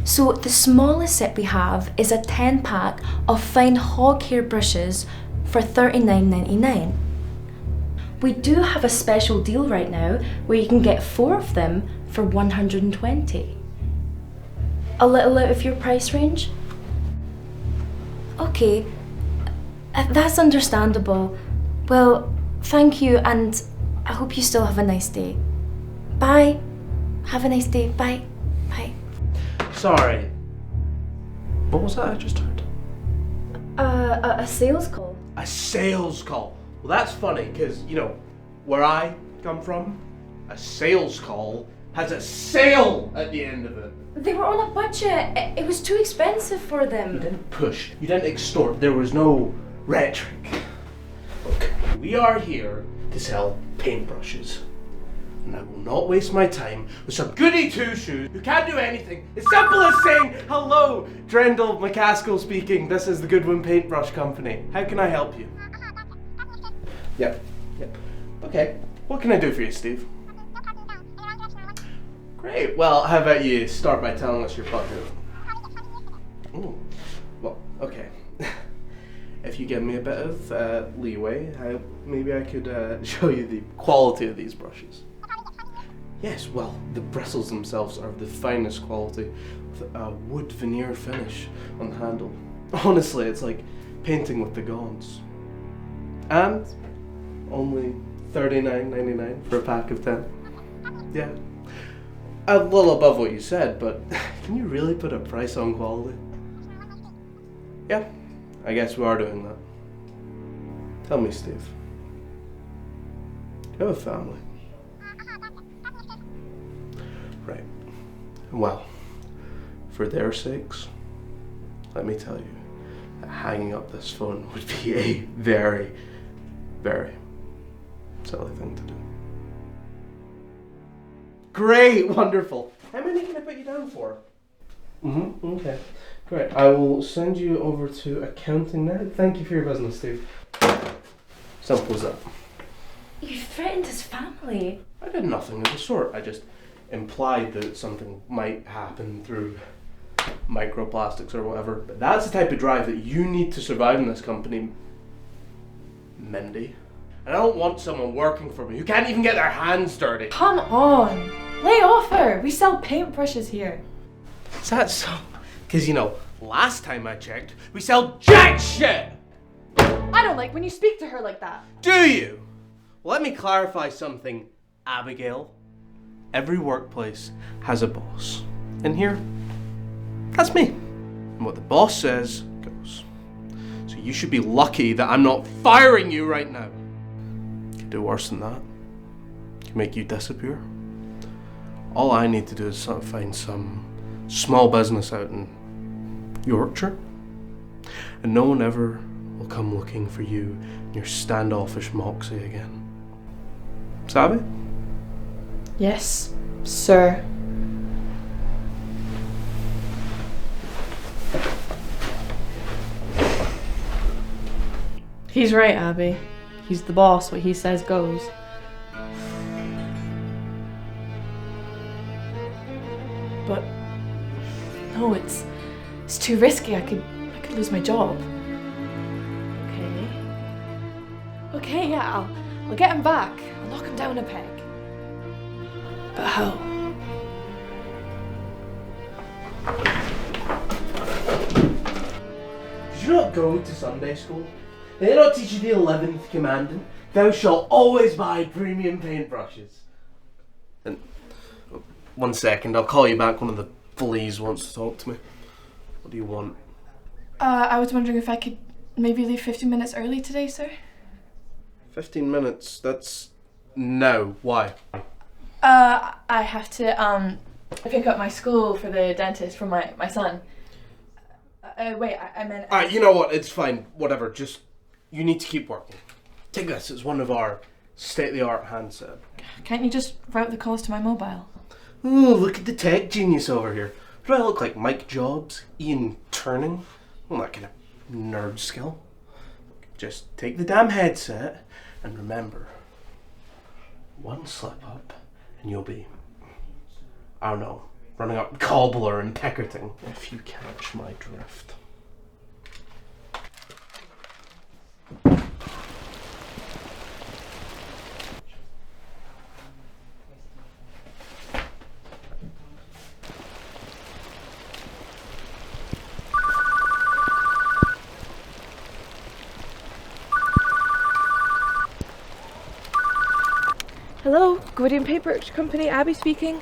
So the smallest set we have is a 10-pack of fine hog hair brushes for $39.99. We do have a special deal right now where you can get 4 of them for $120. A little out of your price range? Okay, that's understandable. Well, thank you, and I hope you still have a nice day. Bye. Have a nice day. Bye. Bye. Sorry. What was that I just heard? A sales call. A sales call. Well, that's funny, because, you know, where I come from, a sales call has a sale at the end of it. They were on a budget. It was too expensive for them. You didn't push. You didn't extort. There was no rhetoric. Look, we are here to sell paintbrushes. And I will not waste my time with some goody two-shoes who can't do anything as simple as saying, "Hello, Drendal McCaskill speaking. This is the Goodwin Paintbrush Company. How can I help you?" Yep. Okay, what can I do for you, Steve? Great, well, how about you start by telling us your budget? Ooh, well, okay. If you give me a bit of leeway, maybe I could show you the quality of these brushes. Yes, well, the bristles themselves are of the finest quality, with a wood veneer finish on the handle. Honestly, it's like painting with the gods. And only $39.99 for a pack of 10. Yeah. A little above what you said, but can you really put a price on quality? Yeah, I guess we are doing that. Tell me, Steve. Do you have a family? Right. Well, for their sakes, let me tell you that hanging up this phone would be a very, very silly thing to do. Great, wonderful. How many can I put you down for? Okay. Great. I will send you over to accounting now. Thank you for your business, Steve. Simple as that. You threatened his family. I did nothing of the sort. I just implied that something might happen through microplastics or whatever. But that's the type of drive that you need to survive in this company, Mindy. And I don't want someone working for me who can't even get their hands dirty. Come on! Lay off her! We sell paintbrushes here. Is that so? Because, you know, last time I checked, we sell jack shit! I don't like when you speak to her like that. Do you? Well, let me clarify something, Abigail. Every workplace has a boss. And here, that's me. And what the boss says goes. So you should be lucky that I'm not firing you right now. Could do worse than that. Could make you disappear. All I need to do is find some small business out in Yorkshire, and no one ever will come looking for you and your standoffish moxie again. Savvy? Yes, sir. He's right, Abby. He's the boss. What he says goes. But no, it's too risky. I could lose my job. Okay, yeah, I'll get him back. I'll knock him down a peg. But how? Did you not go to Sunday school? Did they not teach you the 11th commandment? Thou shalt always buy premium paintbrushes. And 1 second, I'll call you back. One of the fleas wants to talk to me. What do you want? I was wondering if I could maybe leave 15 minutes early today, sir? 15 minutes? That's... No. Why? I have to, pick up my school for the dentist for my son. Wait, I meant... Alright, you know what? It's fine. Whatever. Just... You need to keep working. Take this. It's one of our state-of-the-art handset. Can't you just route the calls to my mobile? Ooh, look at the tech genius over here. Do I look like Mike Jobs? Ian Turning? Well, that kind of nerd skill. Just take the damn headset and remember, one slip up and you'll be, I don't know, running up Cobbler and Pickerton, if you catch my drift. Hello, Gwydion Paper Company, Abby speaking.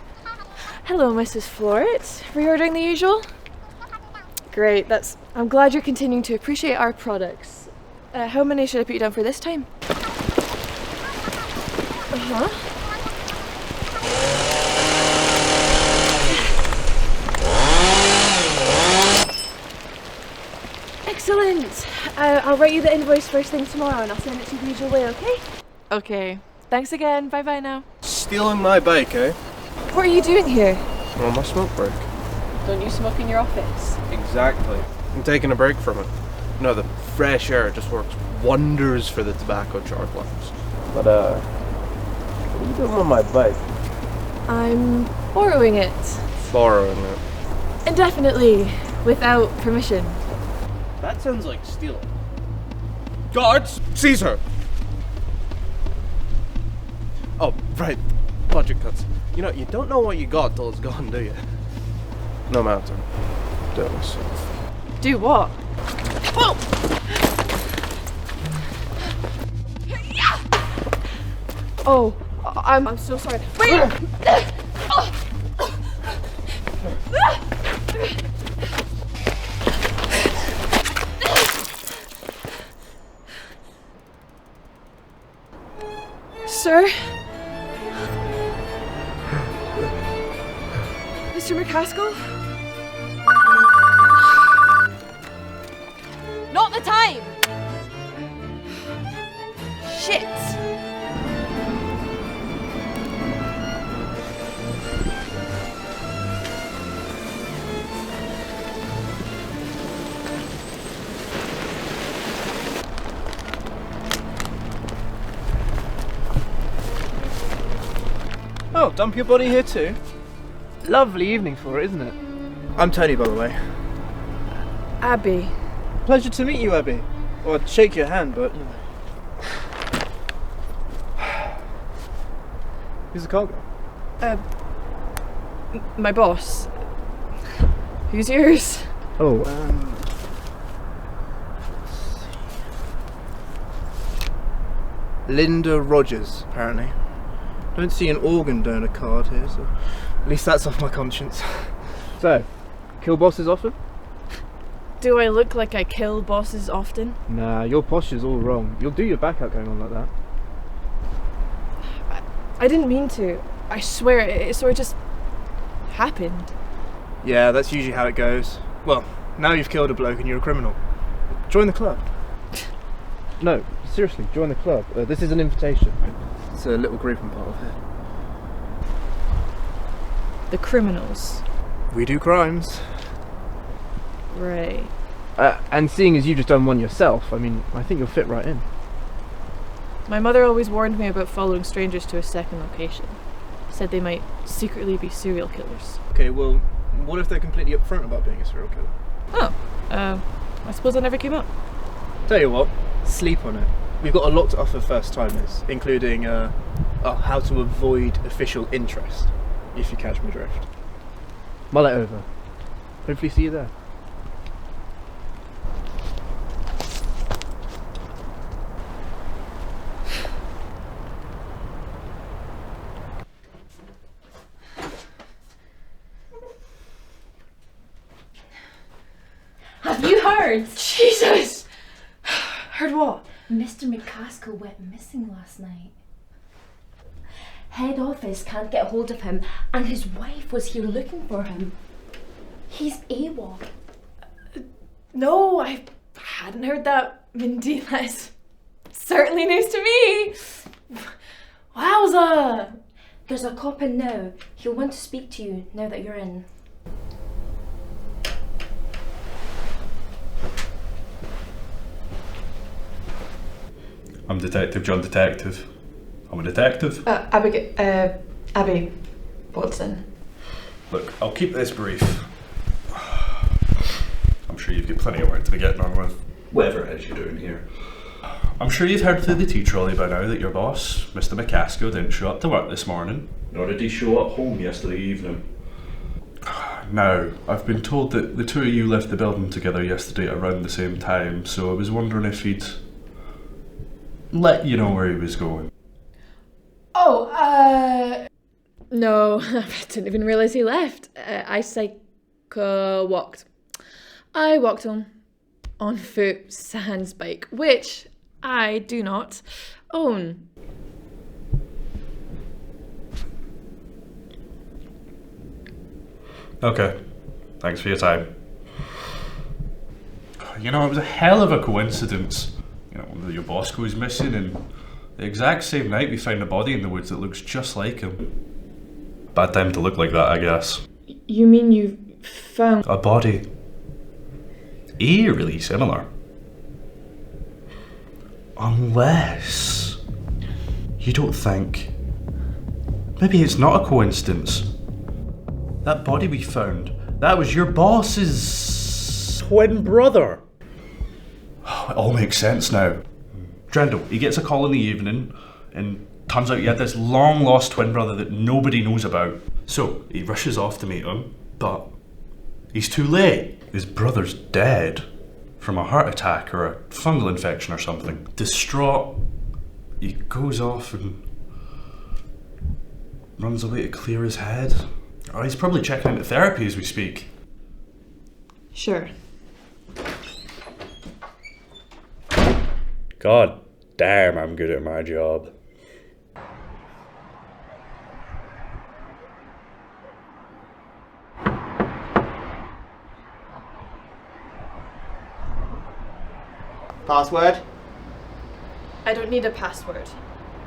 Hello, Mrs. Floret. Reordering the usual? Great, I'm glad you're continuing to appreciate our products. How many should I put you down for this time? Excellent! I'll write you the invoice first thing tomorrow and I'll send it to you the usual way, okay? Okay. Thanks again. Bye-bye now. Stealing my bike, eh? What are you doing here? Well, my smoke break. Don't you smoke in your office? Exactly. I'm taking a break from it. No, the fresh air just works wonders for the tobacco charge lines. But, what are you doing with my bike? I'm borrowing it. Borrowing it. Indefinitely, without permission. That sounds like stealing. Guards, seize her! Oh, right. Budget cuts. You know, you don't know what you got till it's gone, do you? No matter. Do it myself. Do what? Oh! Oh, I'm so sorry. Wait! Sir? Mr. McCaskill? Not the time! Shit! Oh, dump your body here too? Lovely evening for it, isn't it? I'm Tony, by the way. Abby. Pleasure to meet you, Abby. Well, I'd shake your hand, but, you know. Who's the cargo? My boss. Who's yours? Oh, Linda Rogers, apparently. Don't see an organ donor card here, so at least that's off my conscience. So, kill bosses often? Do I look like I kill bosses often? Nah, your posture's all wrong. You'll do your back out going on like that. I didn't mean to. I swear, it sort of just happened. Yeah, that's usually how it goes. Well, now you've killed a bloke and you're a criminal. Join the club. No, seriously, join the club. This is an invitation. It's a little group I'm part of here. The criminals. We do crimes. Right. And seeing as you've just done one yourself, I mean, I think you'll fit right in. My mother always warned me about following strangers to a second location. Said they might secretly be serial killers. Okay, well, what if they're completely upfront about being a serial killer? Oh, I suppose that never came up. Tell you what, sleep on it. We've got a lot to offer first-timers, including how to avoid official interest, if you catch my drift. Mull it over. Hopefully see you there. Have you heard? Jesus! Heard what? Mr. McCaskill went missing last night. Head office can't get hold of him, and his wife was here looking for him. He's AWOL. No, I hadn't heard that, Mindy. That's certainly news to me. Wowza! There's a cop in now. He'll want to speak to you now that you're in. I'm Detective John Detective. I'm a detective. Abigail, Abby Watson. Look, I'll keep this brief. I'm sure you've got plenty of work to be getting on with whatever it is you're doing here. I'm sure you've heard through the tea trolley by now that your boss, Mr. McCaskill, didn't show up to work this morning, nor did he show up home yesterday evening. Now, I've been told that the two of you left the building together yesterday around the same time, so I was wondering if he'd let you know where he was going. No, I didn't even realise he left. I walked. I walked on foot, sans bike, which I do not own. Okay, thanks for your time. You know, it was a hell of a coincidence. You know, that your boss goes missing and the exact same night we found a body in the woods that looks just like him. Bad time to look like that, I guess. You mean you found... A body. Eerily similar. Unless... you don't think... maybe it's not a coincidence. That body we found, that was your boss's... twin brother. Oh, it all makes sense now. Drendal, he gets a call in the evening, and turns out he had this long-lost twin brother that nobody knows about. So, he rushes off to meet him, but he's too late. His brother's dead from a heart attack or a fungal infection or something. Distraught, he goes off and runs away to clear his head. Oh, he's probably checking into therapy as we speak. Sure. God damn, I'm good at my job. Password? I don't need a password.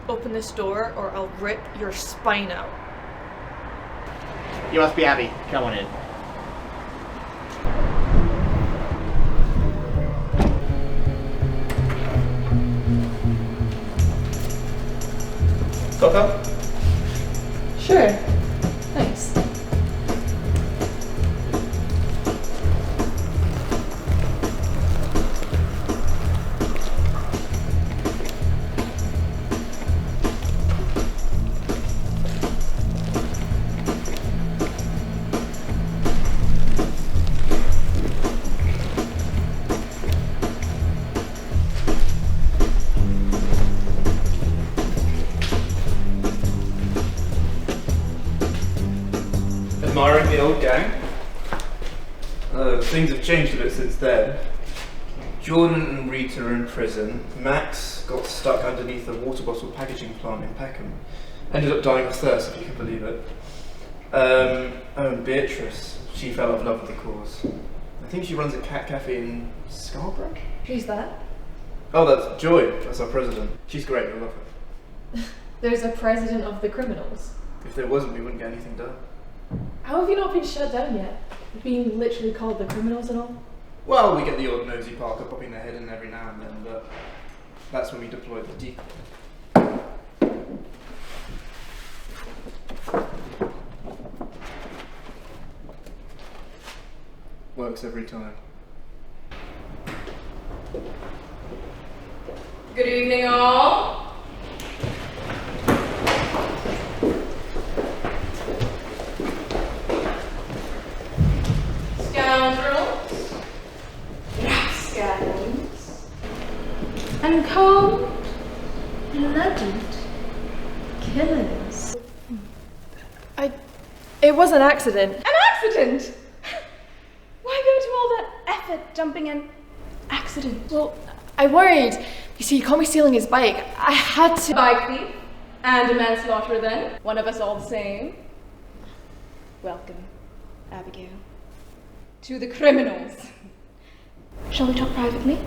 Open this door or I'll rip your spine out. You must be Abby. Come on in. Coco? Sure. Thanks. Admiring the old gang. Things have changed a bit since then. Jordan and Rita are in prison. Max got stuck underneath a water bottle packaging plant in Peckham. Ended up dying of thirst, if you can believe it. And Beatrice, she fell out of love with the cause. I think she runs a cat cafe in Scarborough? Who's that? Oh, that's Joy. That's our president. She's great, I love her. There's a president of the criminals. If there wasn't, we wouldn't get anything done. How have you not been shut down yet? Being literally called the criminals and all? Well, we get the odd nosy Parker popping their head in every now and then, but that's when we deploy the decoy. Works every time. Good evening, all. Scoundrels, rapscallions, and cold-blooded killers. It was an accident. An accident? Why go to all that effort jumping an accident? Well, I worried. You see, he caught me stealing his bike. I had to... Bike thief and a manslaughter then. One of us all the same. Welcome, Abigail, to the criminals. Shall we talk privately?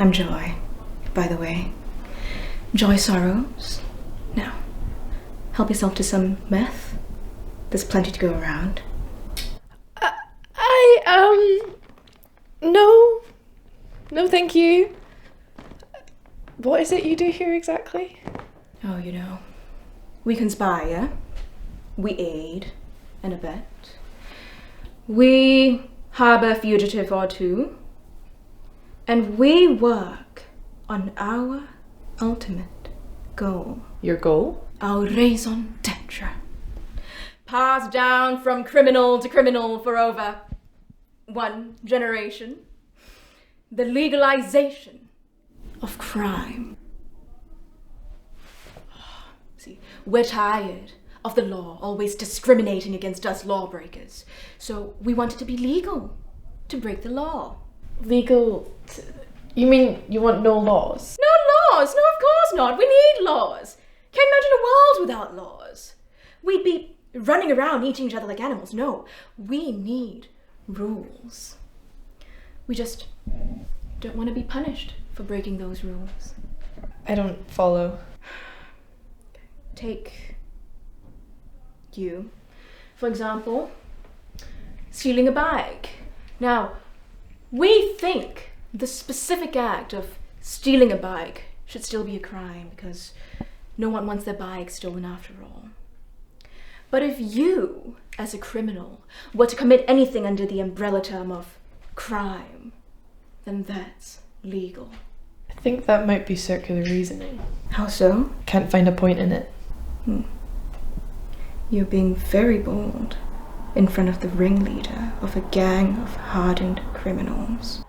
I'm Joy, by the way. Joy Sorrows, help yourself to some meth? There's plenty to go around. No. No, thank you. What is it you do here exactly? Oh, you know, we conspire, we aid and abet, we harbour a fugitive or two, and we work on our ultimate goal. Your goal? Our raison d'etre. Passed down from criminal to criminal for over 1 generation. The legalization of crime. See, we're tired of the law always discriminating against us lawbreakers. So we want it to be legal to break the law. Legal? You mean you want no laws? No laws! No, of course not. We need laws. Can't imagine a world without laws. We'd be running around eating each other like animals. No, we need rules. We just don't want to be punished for breaking those rules. I don't follow. Take you, for example, stealing a bag. Now, we think the specific act of stealing a bag should still be a crime because no one wants their bag stolen after all. But if you, as a criminal, were to commit anything under the umbrella term of crime, then that's legal. I think that might be circular reasoning. How so? Can't find a point in it. You're being very bold in front of the ringleader of a gang of hardened criminals.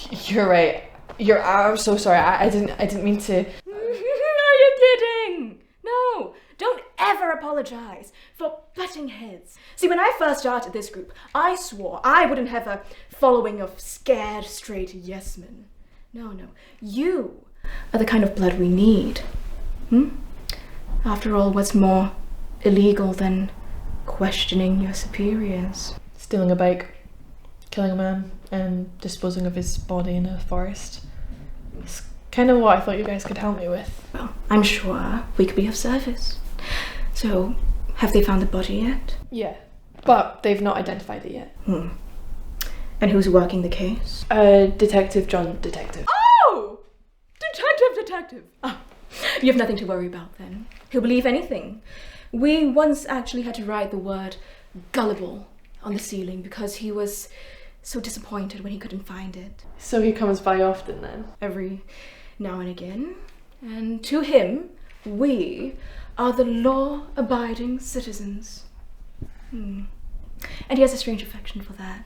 You're right. I'm so sorry. I didn't mean to. Are you kidding? No, don't ever apologize for butting heads. See, when I first started this group, I swore I wouldn't have a following of scared straight yes men. No, you are the kind of blood we need. After all, what's more illegal than questioning your superiors? Stealing a bike, killing a man, and disposing of his body in a forest. It's kind of what I thought you guys could help me with. Well, I'm sure we could be of service. So, have they found the body yet? Yeah, but they've not identified it yet. And who's working the case? Detective John Detective. Oh! Detective! Oh, you have nothing to worry about then. He'll believe anything. We once actually had to write the word gullible on the ceiling because he was so disappointed when he couldn't find it. So he comes by often then? Every now and again. And to him, we are the law-abiding citizens. And he has a strange affection for that.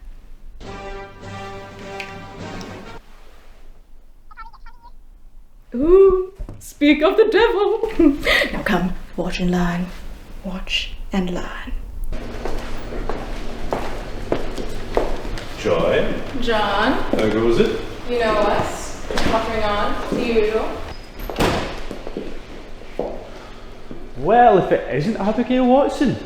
Ooh, speak of the devil. Now come, watch and learn. Watch and learn. Joy? John, How goes it? you know us. Puttering on, the usual. Well, if it isn't Abigail Watson,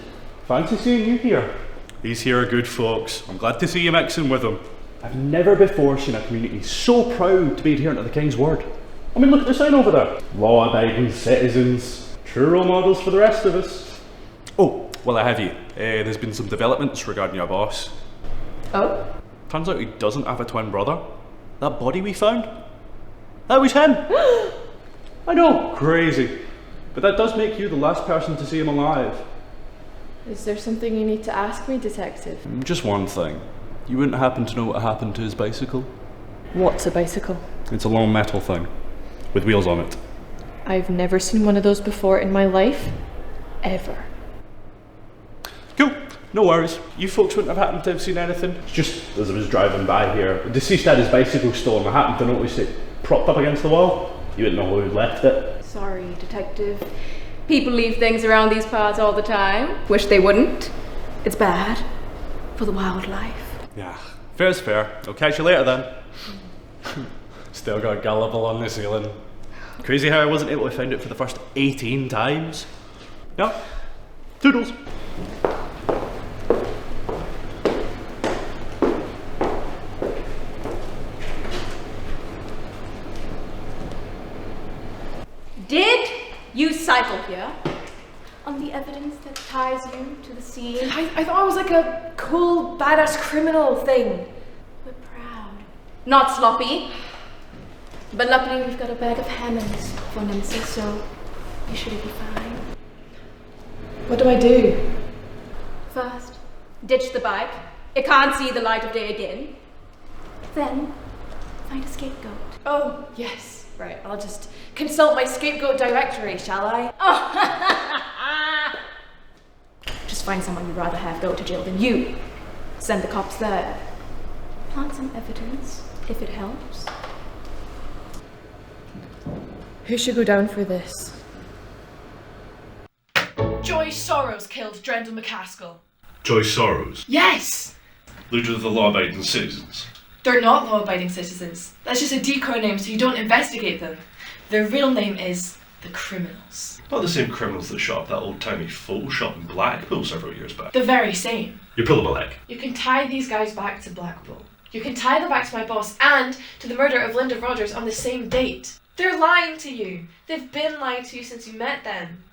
fancy seeing you here. These here are good folks. I'm glad to see you mixing with them. I've never before seen a community so proud to be adherent to the King's word. I mean, look at the sign over there. Law-abiding citizens, true role models for the rest of us. Oh, well, I have you. There's been some developments regarding your boss. Oh? Turns out he doesn't have a twin brother. That body we found, that was him. I know, crazy. But that does make you the last person to see him alive. Is there something you need to ask me, Detective? Just one thing. You wouldn't happen to know what happened to his bicycle? What's a bicycle? It's a long metal thing, with wheels on it. I've never seen one of those before in my life. Ever. Cool, no worries. You folks wouldn't have happened to have seen anything? It's just as I was driving by here, the deceased had his bicycle stolen. I happened to notice it propped up against the wall. You wouldn't know who had left it. Sorry, Detective. People leave things around these parts all the time. Wish they wouldn't. It's bad for the wildlife. Yeah, fair's fair. I'll catch you later then. Still got gullible on the ceiling. Crazy how I wasn't able to find it for the first 18 times. Yeah, toodles. Did you cycle here? On on the evidence that ties you to the scene? I thought it was like a cool, badass criminal thing. We're proud. Not sloppy. But luckily we've got a bag of hammers for Nancy, so you should be fine. What do I do? First, ditch the bike. It can't see the light of day again. Then, find a scapegoat. Oh, yes. Right, I'll just consult my scapegoat directory, shall I? Oh. Just find someone you'd rather have go to jail than you. Send the cops there. Plant some evidence, if it helps. Who should go down for this? Joy Sorrows killed Drendal McCaskill. Joy Sorrows, Yes! leader of the law-abiding citizens. They're not law-abiding citizens. That's just a decoy name so you don't investigate them. Their real name is the Criminals. Not the same criminals that shot up that old-timey photo shop in Blackpool several years back. The very same. You pull them a leg. You can tie these guys back to Blackpool. You can tie them back to my boss and to the murder of Linda Rogers on the same date. They're lying to you. They've been lying to you since you met them.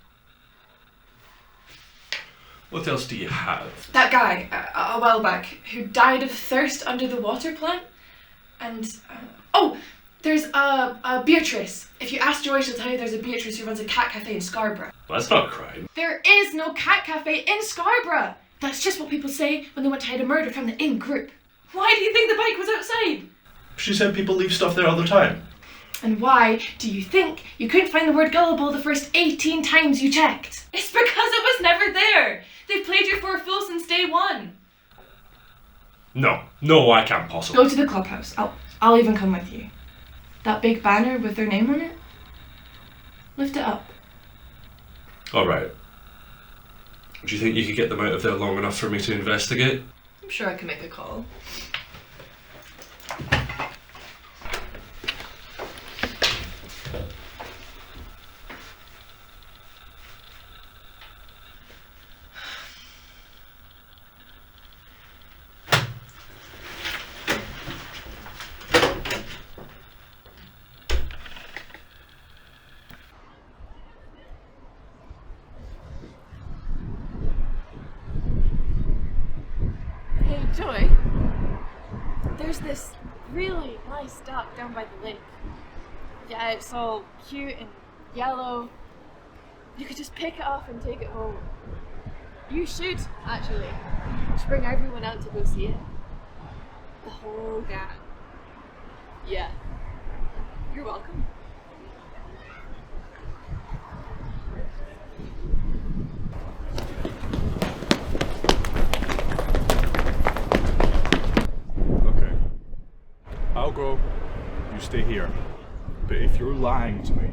What else do you have? That guy, a while back, who died of thirst under the water plant. And, there's a Beatrice. If you ask Joy, she'll tell you there's a Beatrice who runs a cat cafe in Scarborough. Well, that's not a crime. There is no cat cafe in Scarborough! That's just what people say when they want to hide a murder from the in-group. Why do you think the bike was outside? She said people leave stuff there all the time. And why do you think you couldn't find the word gullible the first 18 times you checked? It's because it was never there! They've played you for a fool since day one. No, I can't possibly. Go to the clubhouse. I'll even come with you. That big banner with their name on it? Lift it up. Alright. Do you think you could get them out of there long enough for me to investigate? I'm sure I can make a call. Joy, there's this really nice duck down by the lake. Yeah, it's all cute and yellow. You could just pick it up and take it home. You should, actually. You should bring everyone out to go see it. The whole gang. Yeah. You're welcome. I'll go, you stay here. But if you're lying to me,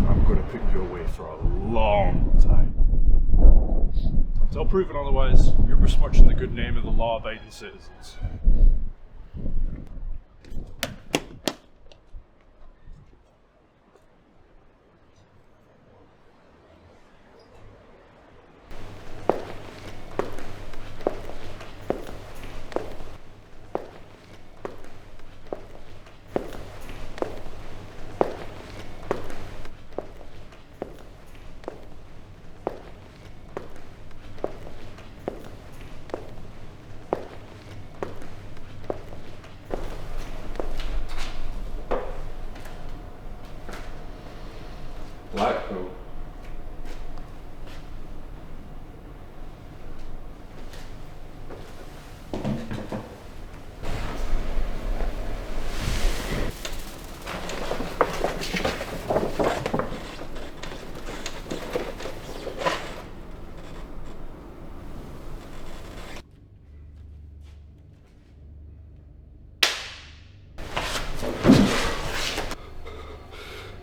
I'm going to put you away for a long time. Until proven otherwise, you're besmirching the good name of the law-abiding citizens. Blackpool.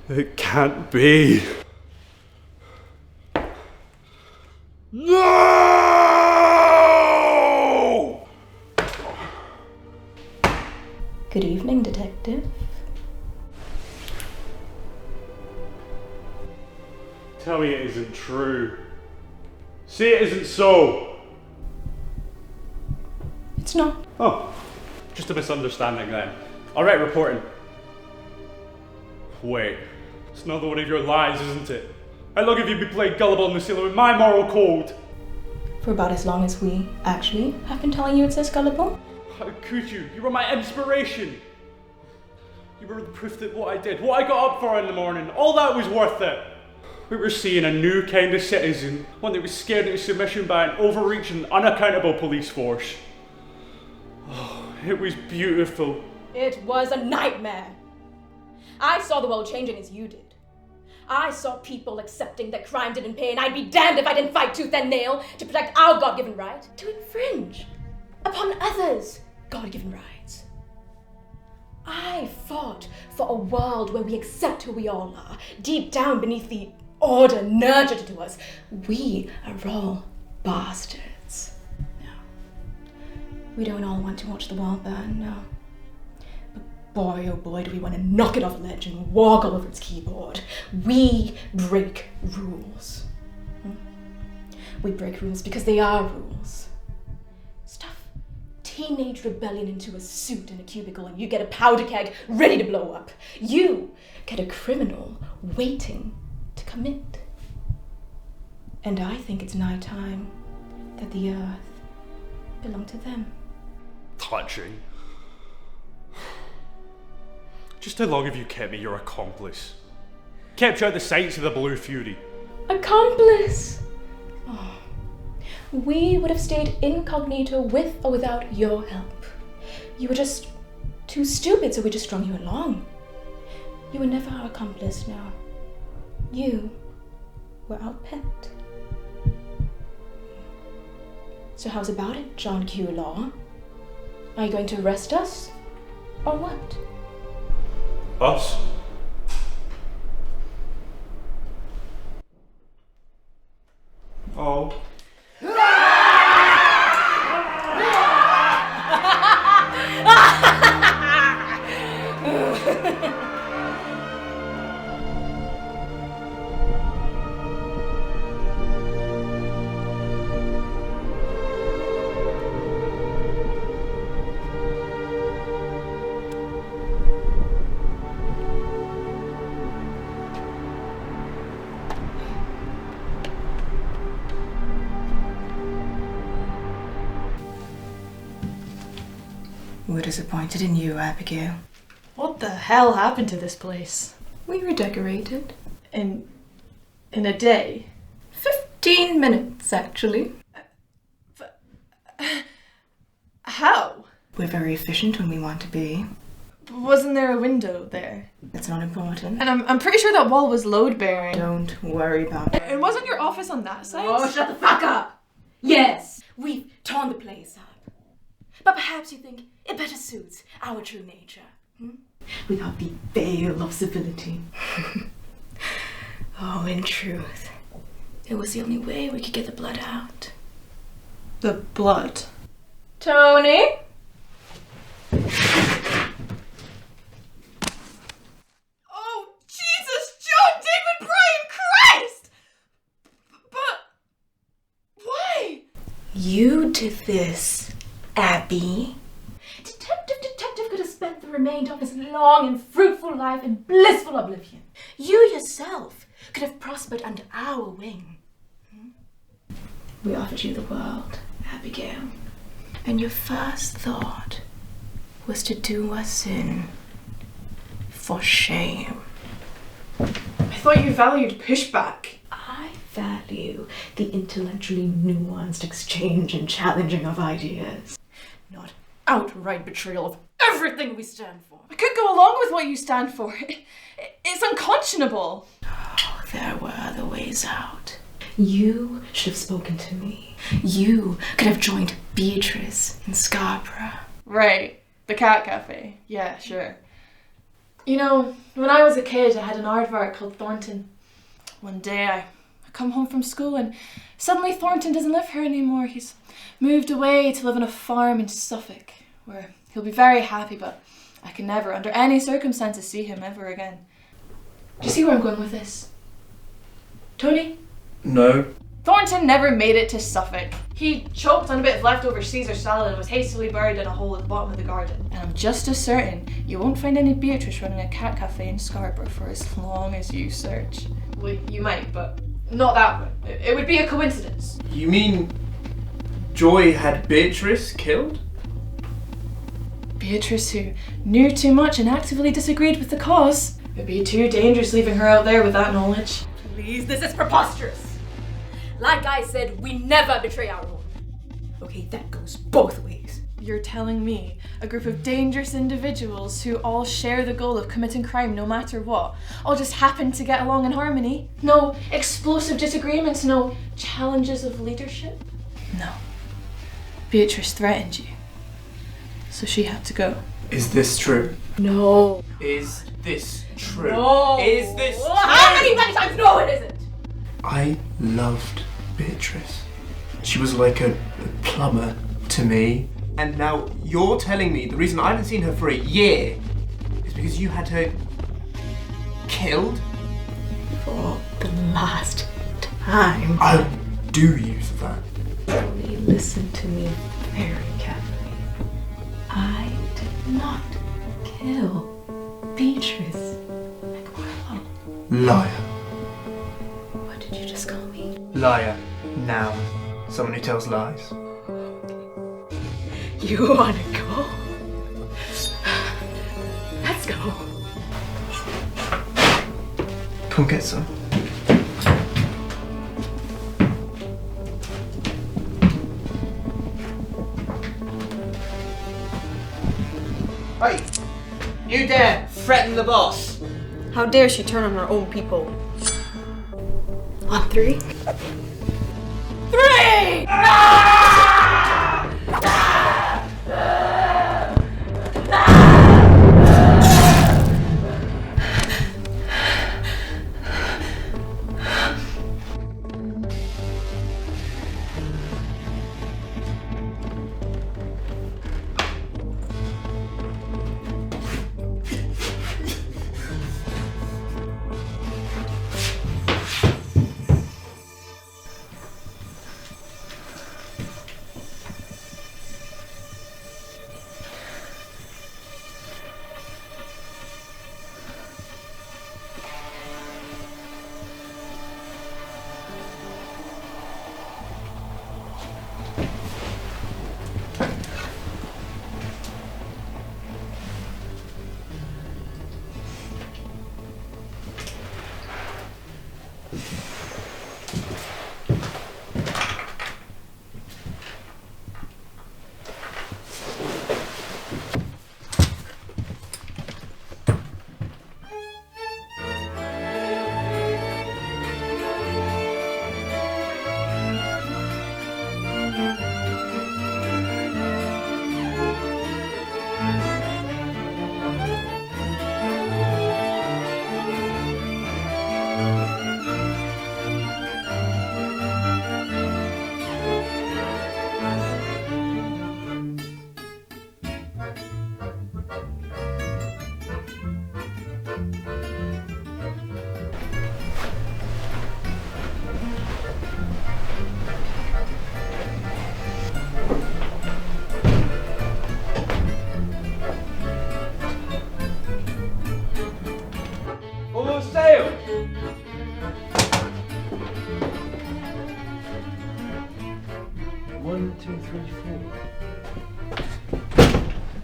It can't be. No! Good evening, Detective. Tell me it isn't true. Say it isn't so. It's not. Oh, just a misunderstanding then. Alright, reporting. Wait, it's another one of your lies, isn't it? How long have you been playing gullible in the sailor with my moral code? For about as long as we actually have been telling you it says gullible. How could you? You were my inspiration. You were the proof that what I did, what I got up for in the morning, all that was worth it. We were seeing a new kind of citizen, one that was scared into submission by an overreaching, unaccountable police force. Oh, it was beautiful. It was a nightmare. I saw the world changing as you did. I saw people accepting that crime didn't pay, and I'd be damned if I didn't fight tooth and nail to protect our God-given right to infringe upon others' God-given rights. I fought for a world where we accept who we all are, deep down beneath the order nurtured to us. We are all bastards. No. We don't all want to watch the world burn, no. But boy, oh boy, do we want to knock it off a ledge and walk all over its keyboard. We break rules. We break rules because they are rules. Stuff teenage rebellion into a suit in a cubicle and you get a powder keg ready to blow up. You get a criminal waiting to commit. And I think it's nigh time that the earth belonged to them. Touching. Just how long have you kept me your accomplice? Kept you out the sights of the Blue Fury? Accomplice! Oh. We would have stayed incognito with or without your help. You were just too stupid, so we just strung you along. You were never our accomplice, no. You were our pet. So how's about it, John Q. Law? Are you going to arrest us? Or what? Us? Oh. We're disappointed in you, Abigail. What the hell happened to this place? We redecorated. In a day? 15 minutes, actually. How? We're very efficient when we want to be. Wasn't there a window there? That's not important. And I'm pretty sure that wall was load bearing. Don't worry about it. And wasn't your office on that side? Oh, shut the fuck up! Yes, we've torn the place up. But perhaps you think it better suits our true nature. Without the veil of civility. Oh, in truth, it was the only way we could get the blood out. The blood? Tony? Oh, Jesus, John, David, Brian, Christ! But why? You did this, Abby. Detective could have spent the remainder of his long and fruitful life in blissful oblivion. You yourself could have prospered under our wing. We offered you the world, Abigail. And your first thought was to do us in for shame. I thought you valued pushback. I value the intellectually nuanced exchange and challenging of ideas, not outright betrayal of everything we stand for. I could go along with what you stand for. It's unconscionable. Oh, there were other ways out. You should have spoken to me. You could have joined Beatrice in Scarborough. Right, the cat cafe. Yeah, sure. You know, when I was a kid, I had an aardvark called Thornton. One day I come home from school and suddenly Thornton doesn't live here anymore. He's moved away to live on a farm in Suffolk, where he'll be very happy, but I can never, under any circumstances, see him ever again. Do you see where I'm going with this? Tony? No. Thornton never made it to Suffolk. He choked on a bit of leftover Caesar salad and was hastily buried in a hole at the bottom of the garden. And I'm just as certain you won't find any Beatrice running a cat cafe in Scarborough for as long as you search. Well, you might, but Not that one. It would be a coincidence. You mean Joy had Beatrice killed? Beatrice, who knew too much and actively disagreed with the cause. It'd be too dangerous leaving her out there with that knowledge. Please, this is preposterous. Like I said, we never betray our own. Okay, that goes both ways. You're telling me a group of dangerous individuals who all share the goal of committing crime no matter what, all just happen to get along in harmony? No explosive disagreements, no challenges of leadership? No. Beatrice threatened you, so she had to go. Is this true? No. Is this true? No. Is this true? How many times no it isn't? I loved Beatrice. She was like a plumber to me. And now you're telling me the reason I haven't seen her for a year is because you had her killed? For the last time. I'll do you for that. Only listen to me very carefully. I did not kill Beatrice McCallum. Liar. What did you just call me? Liar. Noun. Someone who tells lies. You wanna go? Let's go. Come get some. Hey! You dare threaten the boss? How dare she turn on her own people? On 3? 3!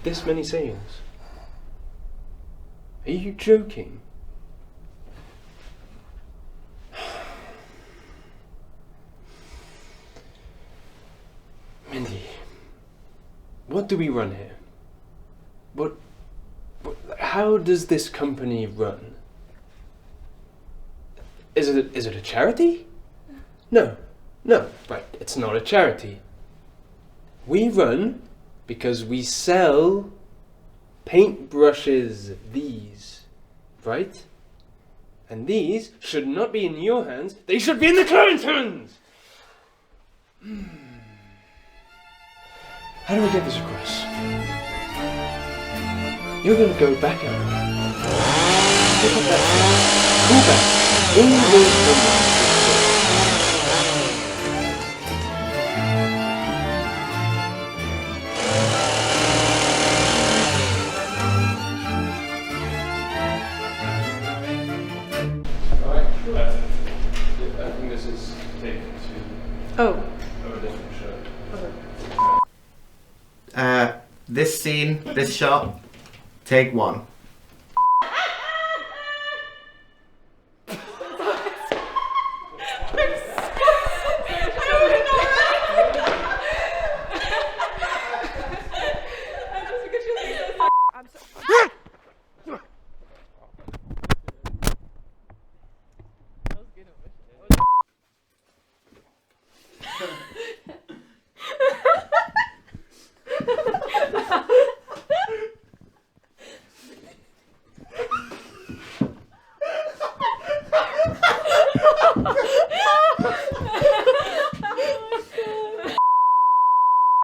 This many sails? Are you joking? Mindy, what do we run here? How does this company run? Is it a charity? No, right, it's not a charity. We run because we sell paintbrushes, these, right? And these should not be in your hands, they should be in the client's hands! How do we get this across? You're gonna go back out. Pick up that phone. Call back. In those I think this This scene, this shot, take one.